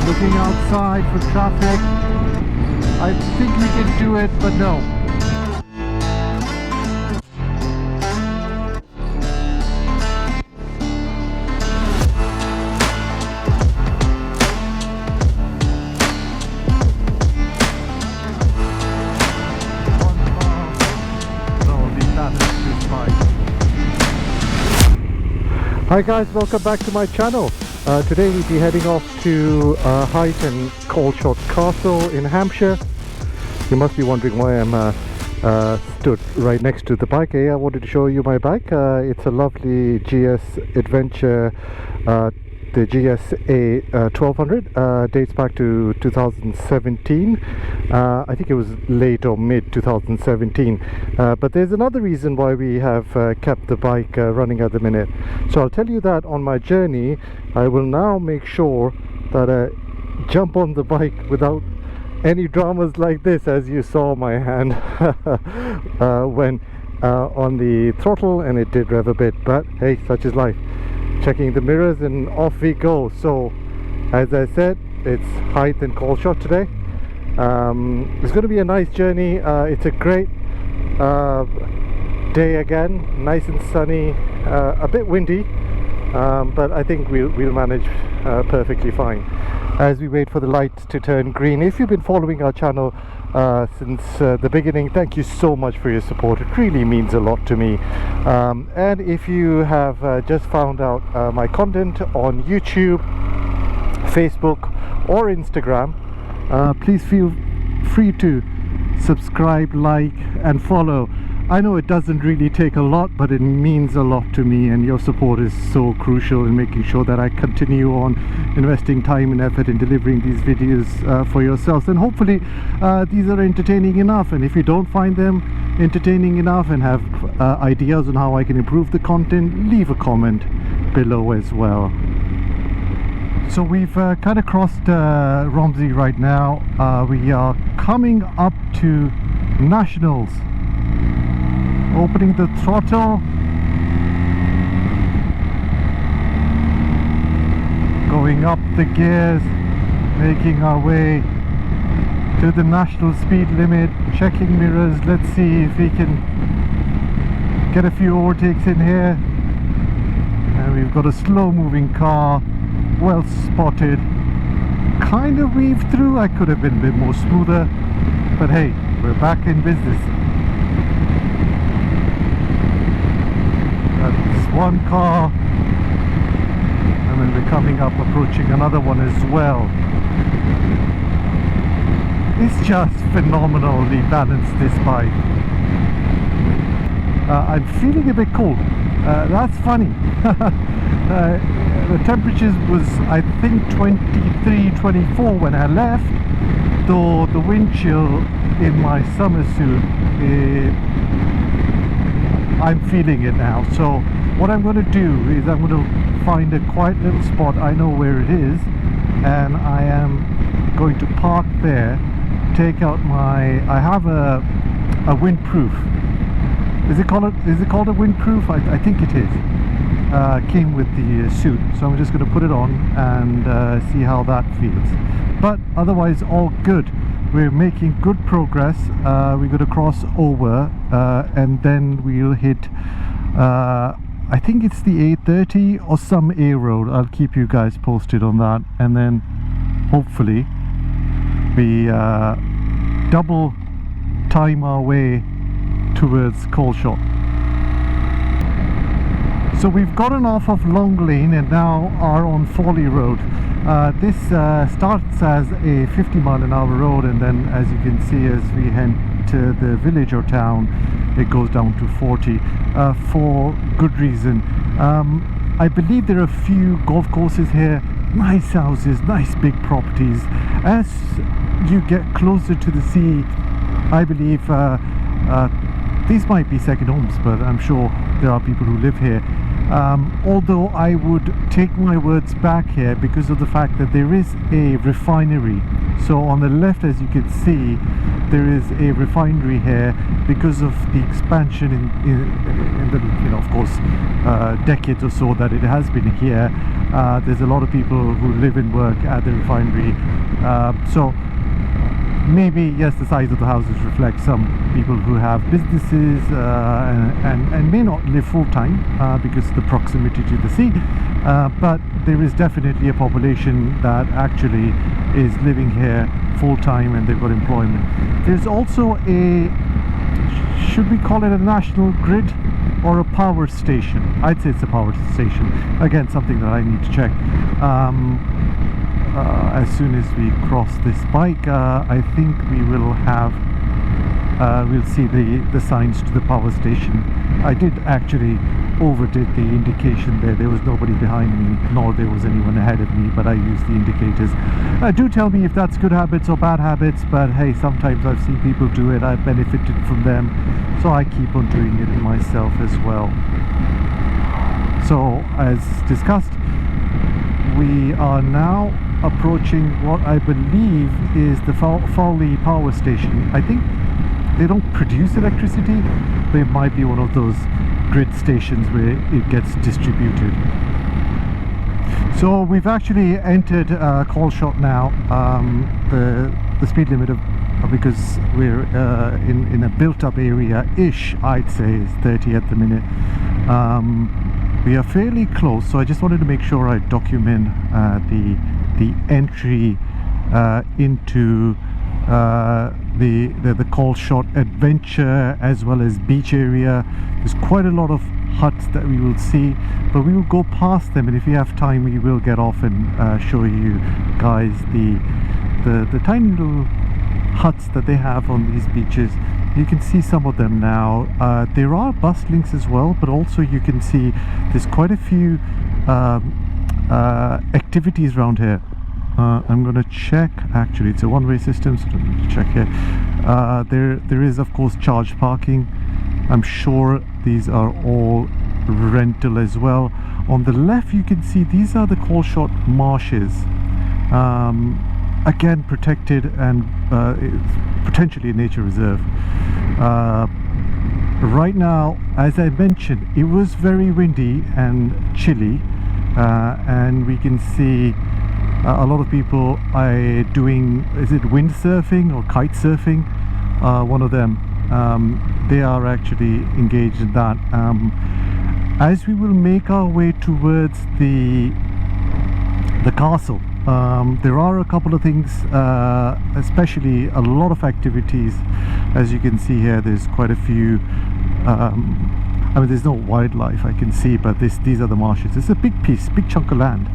Looking outside for traffic. I think we can do it, but no. Hi guys, welcome back to my channel. Today we'll be heading off to Hythe and Calshot Castle in Hampshire. You must be wondering why I'm stood right next to the bike. I wanted to show you my bike. It's a lovely GS Adventure, the GSA 1200. Dates back to 2017. I think it was late or mid 2017. But there's another reason why we have kept the bike running at the minute. So I'll tell you that on my journey. I will now make sure that I jump on the bike without any dramas like this, as you saw my hand when on the throttle, and it did rev a bit, but hey, such is life. Checking the mirrors and off we go. So as I said, it's Hythe and Calshot today. It's going to be a nice journey. It's a great day again, nice and sunny, a bit windy, but I think we'll manage perfectly fine as we wait for the lights to turn green. If you've been following our channel since the beginning, thank you so much for your support. It really means a lot to me. And if you have just found out my content on YouTube, Facebook or Instagram, please feel free to subscribe, like and follow. I know it doesn't really take a lot, but it means a lot to me, and your support is so crucial in making sure that I continue on investing time and effort in delivering these videos for yourselves. And hopefully these are entertaining enough, and if you don't find them entertaining enough and have ideas on how I can improve the content, leave a comment below as well. So we've kind of crossed Romsey right now. We are coming up to Nationals. Opening the throttle, going up the gears, making our way to the national speed limit, checking mirrors. Let's see if we can get a few overtakes in here. And we've got a slow moving car, well spotted, kind of weaved through. I could have been a bit more smoother, but hey, we're back in business. That's one car, and then we're coming up, approaching another one as well. It's just phenomenally balanced, this bike. I'm feeling a bit cold. That's funny. The temperatures was, I think, 23, 24 when I left, though the wind chill in my summer suit, I'm feeling it now. So what I'm going to do is I'm going to find a quiet little spot. I know where it is, and I am going to park there, take out my, I have a windproof. Is it called a windproof? I think it is. Came with the suit, so I'm just going to put it on and see how that feels. But otherwise all good. We're making good progress. We're going to cross over and then we'll hit I think it's the A30 or some A road. I'll keep you guys posted on that, and then hopefully we double time our way towards Calshot. So we've gotten off of Long Lane and now are on Fawley Road. This starts as a 50-mile-an-hour road, and then as you can see, as we enter the village or town, it goes down to 40 for good reason. I believe there are a few golf courses here, nice houses, nice big properties. As you get closer to the sea, I believe these might be second homes, but I'm sure there are people who live here. Although I would take my words back here because of the fact that there is a refinery. So on the left, as you can see, there is a refinery here because of the expansion in the, you know, of course, decades or so that it has been here. There's a lot of people who live and work at the refinery. So maybe, yes, the size of the houses reflect some people who have businesses and may not live full-time because of the proximity to the sea, but there is definitely a population that actually is living here full-time and they've got employment. There's also a, should we call it a national grid or a power station? I'd say it's a power station. Again, something that I need to check. As soon as we cross this bike, I think we will have we'll see the signs to the power station. I did actually overdid the indication there. There was nobody behind me, nor there was anyone ahead of me, but I used the indicators. Do tell me if that's good habits or bad habits, but hey, sometimes I've seen people do it, I've benefited from them, so I keep on doing it myself as well. So, as discussed, we are now approaching what I believe is the Fawley power station. I think they don't produce electricity, but it might be one of those grid stations where it gets distributed. So we've actually entered Calshot now. The speed limit of, because we're in a built-up area-ish, I'd say is 30 at the minute. We are fairly close, so I just wanted to make sure I document the entry into the Calshot adventure as well as beach area. There's quite a lot of huts that we will see, but we will go past them, and if we have time we will get off and show you guys the tiny little huts that they have on these beaches. You can see some of them now. There are bus links as well, but also you can see there's quite a few activities around here. I'm going to check. Actually, it's a one-way system, so let me check here. There is, of course, charged parking. I'm sure these are all rental as well. On the left, you can see these are the Calshot marshes. Again, protected and potentially a nature reserve. Right now, as I mentioned, it was very windy and chilly, and we can see a lot of people are doing, is it windsurfing or kite surfing? One of them, they are actually engaged in that. As we will make our way towards the castle, there are a couple of things, especially a lot of activities. As you can see here, there's quite a few. I mean, there's no wildlife I can see, but these are the marshes. It's a big chunk of land,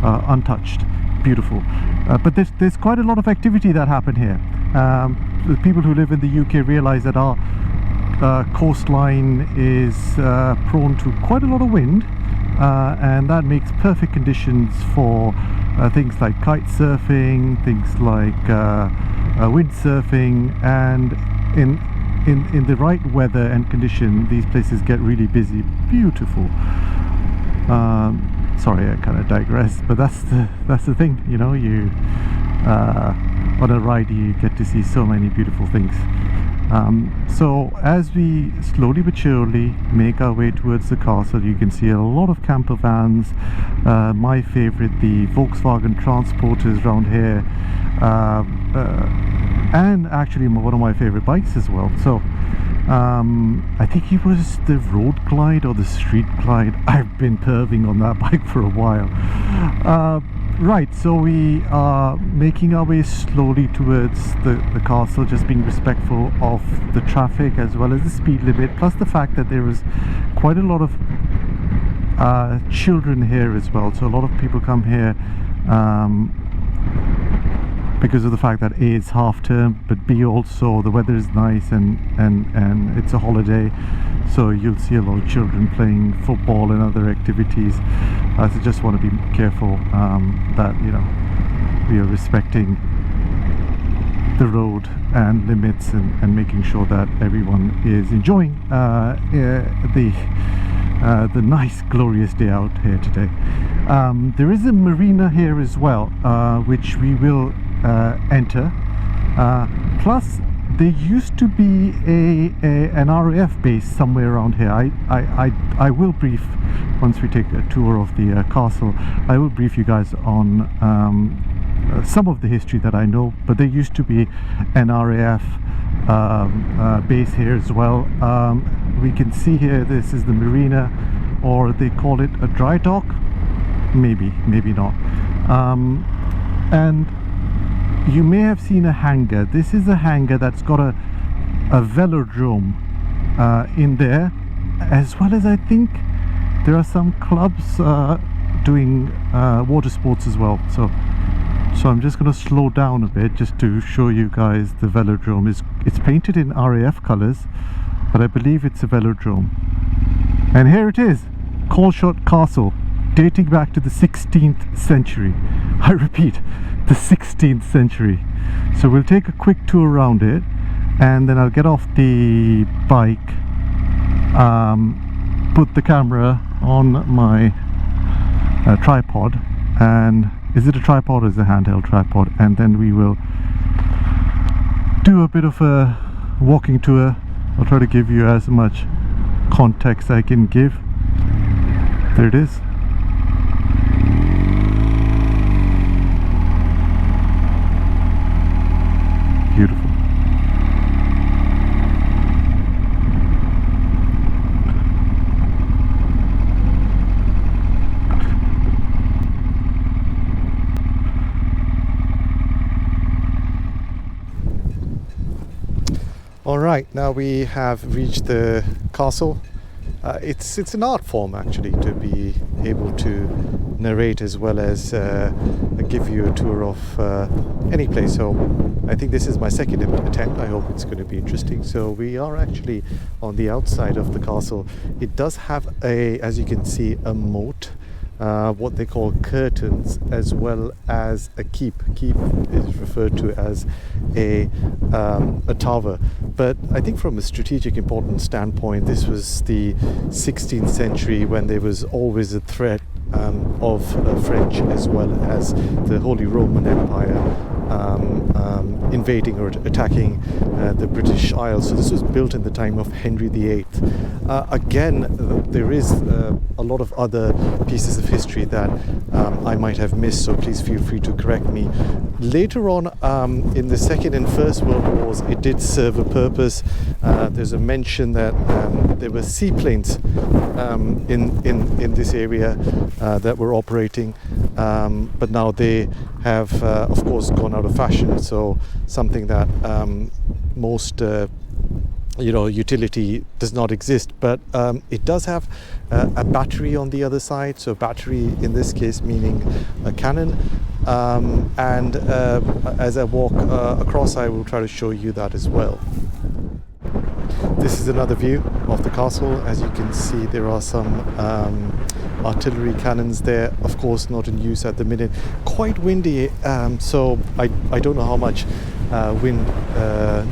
untouched, beautiful. But there's quite a lot of activity that happened here. The people who live in the UK realize that our coastline is prone to quite a lot of wind, and that makes perfect conditions for things like kite surfing, things like windsurfing, and in the right weather and condition, these places get really busy. Beautiful. Sorry, I kind of digress, but that's the thing, you know. You on a ride, you get to see so many beautiful things. So as we slowly but surely make our way towards the castle, you can see a lot of camper vans. My favorite, the Volkswagen transporters around here, and actually one of my favorite bikes as well. So I think it was the Road Glide or the Street Glide. I've been perving on that bike for a while. Right, so we are making our way slowly towards the castle, just being respectful of the traffic as well as the speed limit, plus the fact that there is quite a lot of children here as well. So a lot of people come here because of the fact that A, it's half term, but B, also the weather is nice and it's a holiday, so you'll see a lot of children playing football and other activities. So just want to be careful that, you know, we are respecting the road and limits and making sure that everyone is enjoying the nice glorious day out here today. There is a marina here as well, which we will enter. Plus there used to be an RAF base somewhere around here. I will brief, once we take a tour of the castle, I will brief you guys on some of the history that I know, but there used to be an RAF base here as well. We can see here, this is the marina, or they call it a dry dock, maybe not. And you may have seen a hangar. This is a hangar that's got a velodrome in there, as well as I think there are some clubs doing water sports as well. So I'm just going to slow down a bit just to show you guys the velodrome. It's painted in RAF colours, but I believe it's a velodrome. And here it is, Calshot Castle, dating back to the 16th century. I repeat, the 16th century. So we'll take a quick tour around it, and then I'll get off the bike, put the camera on my tripod, and is it a tripod or is it a handheld tripod, and then we will do a bit of a walking tour. I'll try to give you as much context I can give. There it is. Beautiful. All right, now we have reached the castle. It's an art form actually to be able to narrate as well as give you a tour of any place. So I think this is my second attempt. I hope it's going to be interesting. So we are actually on the outside of the castle. It does have as you can see, a moat, what they call curtains, as well as a keep. Keep is referred to as a tower. But I think from a strategic importance standpoint, this was the 16th century when there was always a threat of French as well as the Holy Roman Empire invading or attacking the British Isles. So this was built in the time of Henry VIII. Again, there is a lot of other pieces of history that I might have missed, so please feel free to correct me. Later on, in the Second and First World Wars, it did serve a purpose. There's a mention that there were seaplanes in this area that were operating, but now they have of course gone out of fashion, so something that most utility does not exist, but it does have a battery on the other side. So battery in this case meaning a cannon, and as I walk across, I will try to show you that as well. This is another view of the castle. As you can see, there are some artillery cannons there, of course not in use at the minute. Quite windy, so I don't know how much wind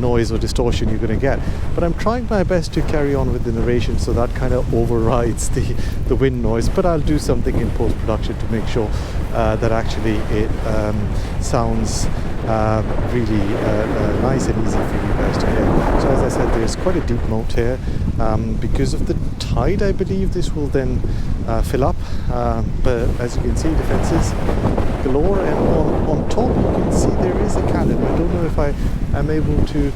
noise or distortion you're going to get, but I'm trying my best to carry on with the narration so that kind of overrides the wind noise. But I'll do something in post-production to make sure that actually it sounds really nice and easy for you guys to hear. So as I said, there's quite a deep moat here. Because of the tide, I believe this will then fill up, but as you can see, defences galore, and on top you can see there is a cannon. I don't know if I am able to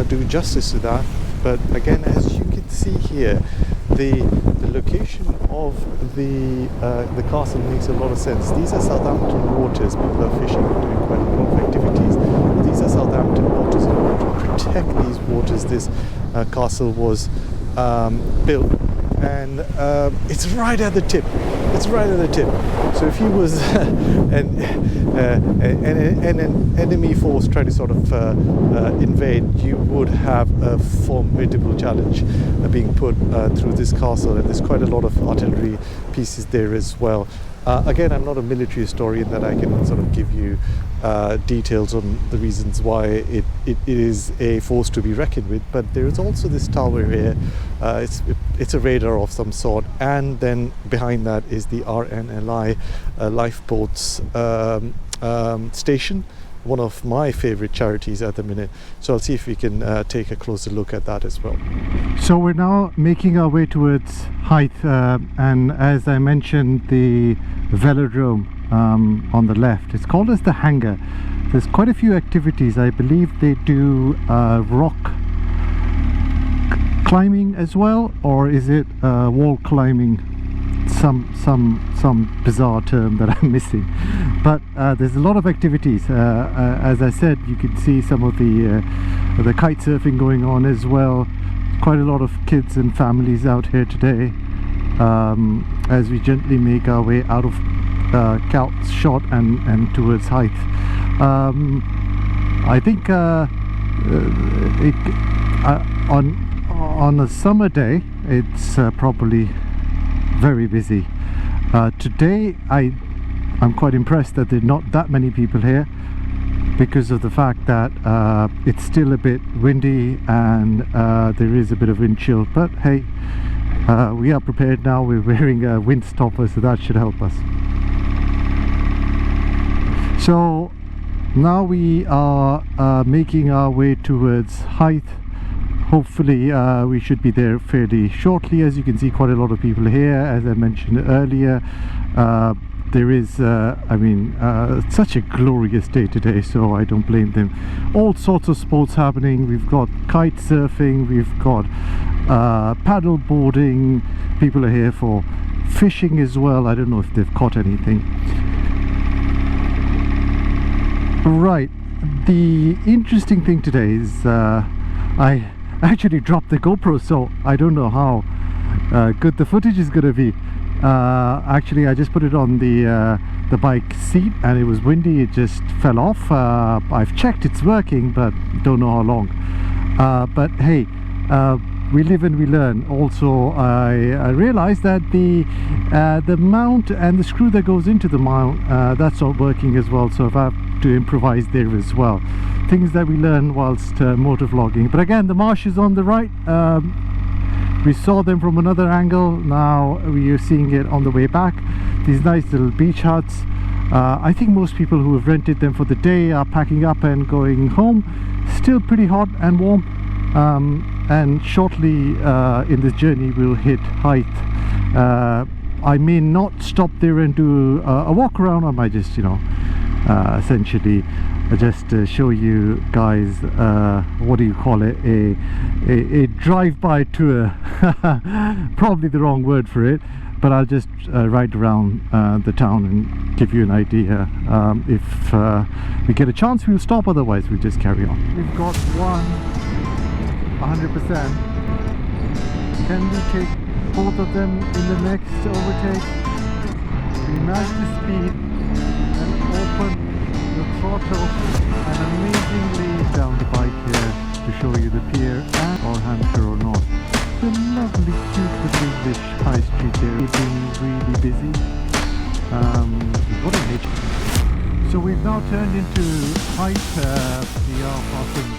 do justice to that, but again, as you can see here, the location of the castle makes a lot of sense. These are Southampton waters. People are fishing and doing quite a lot of activities. These are Southampton waters. In order to protect these waters, this castle was built, and it's right at the tip. It's right at the tip. So if he was an enemy force trying to sort of invade, you would have a formidable challenge being put through this castle, and there's quite a lot of artillery pieces there as well. Again, I'm not a military historian that I can sort of give you details on the reasons why it is a force to be reckoned with, but there is also this tower here. it's a radar of some sort, and then behind that is the RLNI lifeboats station, one of my favorite charities at the minute. So I'll see if we can take a closer look at that as well. So we're now making our way towards Hythe, and as I mentioned, the velodrome on the left, it's called as the hangar. There's quite a few activities. I believe they do rock climbing as well, or is it wall climbing? Some bizarre term that I'm missing, but there's a lot of activities. As I said, you can see some of the kite surfing going on as well. Quite a lot of kids and families out here today, as we gently make our way out of Calshot and towards Hythe. I think on a summer day it's probably very busy. Today I'm quite impressed that there are not that many people here, because of the fact that it's still a bit windy and there is a bit of wind chill, but hey, we are prepared now. We're wearing a wind stopper, so that should help us. So now we are making our way towards Hythe. Hopefully we should be there fairly shortly. As you can see, quite a lot of people here. As I mentioned earlier, there is such a glorious day today, so I don't blame them. All sorts of sports happening. We've got kite surfing, we've got paddle boarding. People are here for fishing as well. I don't know if they've caught anything. Right, the interesting thing today is I actually dropped the GoPro, so I don't know how good the footage is going to be. Actually, I just put it on the bike seat and it was windy, it just fell off. I've checked it's working, but don't know how long. But hey, we live and we learn. Also, I realized that the mount and the screw that goes into the mount, that's not working as well, so if I have to improvise there as well. Things that we learn whilst motor vlogging. But again, the marsh is on the right. We saw them from another angle. Now we are seeing it on the way back. These nice little beach huts. I think most people who have rented them for the day are packing up and going home. Still pretty hot and warm. And shortly in this journey we'll hit Hythe. I may not stop there and do a walk around. I might just, essentially just show you guys what do you call it, a drive-by tour. Probably the wrong word for it, but I'll just ride around the town and give you an idea. If we get a chance, we'll stop, otherwise we'll just carry on. We've got 100%. Can we take both of them in the next overtake? We match the speed and open the throttle and amazingly down the bike here to show you the pier or Hampshire or not. The lovely cute little English high street there is being really busy. What a nature. So we've now turned into Hythe. We are passing